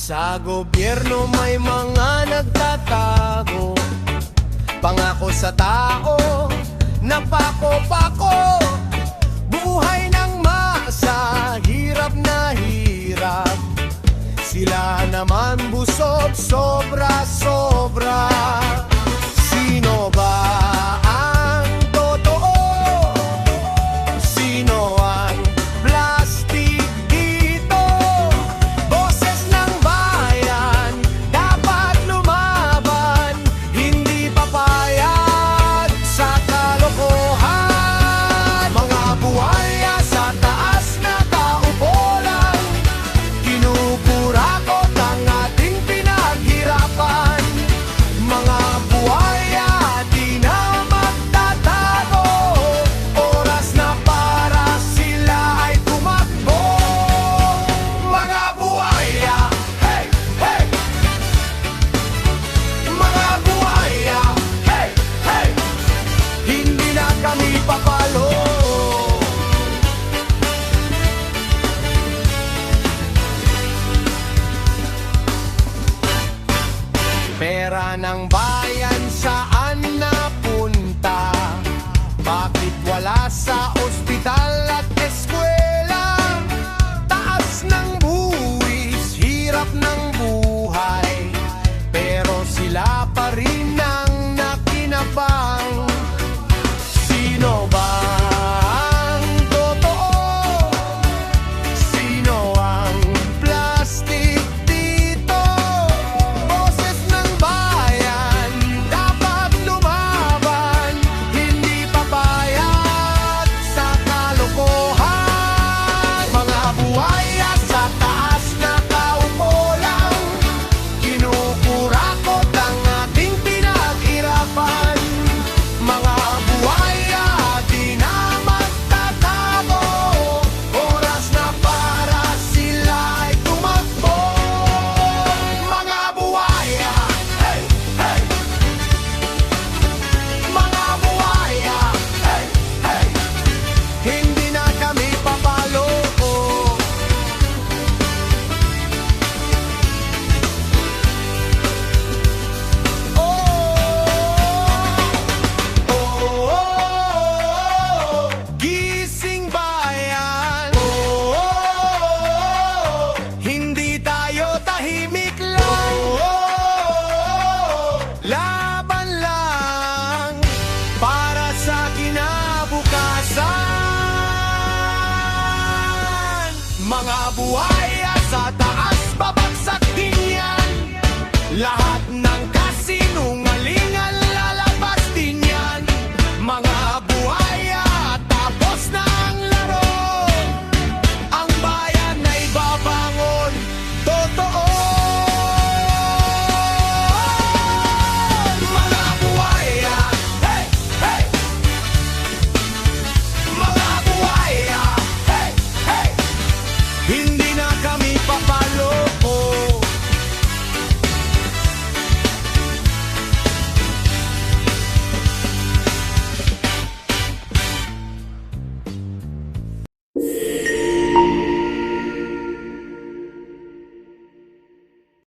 Sa gobyerno may mga nagtatago, pangako sa tao, napako-pako. Buhay ng masa, hirap na hirap. Sila naman busog, sobra-sobra. Sino ba ang totoo? Sino ang plastic dito? Boses ng bayan, dapat lumaban. Hindi papayag sa kalokohan. Mga buhaya sa taas na kaupo lang, kinukurakot ang ating pinaghirapan. Mga buhaya di na magtatago, oras na para sila ay tumakbo. Mga buhaya, hey, hey! Mga buhaya, hey, hey! Hindi na kami papalo. Pera ng bayan saan napunta? Bakit wala sa ospital at eskwela? Taas ng buwis, hirap ng buhay, pero sila pa rin ang nakinabang. Sino ba ang totoo? Sino ang plastic dito? Boses ng bayan, dapat lumaban. Hindi papayag sa kalokohan. Mga buhaya sa taas na kaupo lang, kinukurakot ang ating pinaghirapan. Mga buhaya di na magtatago, oras na para sila ay tumakbo. Mga buhaya, hey, hey! Mga buhaya, hey, hey! Hindi na kami papalo. Gising bayan, hindi tayo tahimik lang. Laban lang para sa kinabukasan. Mga buhay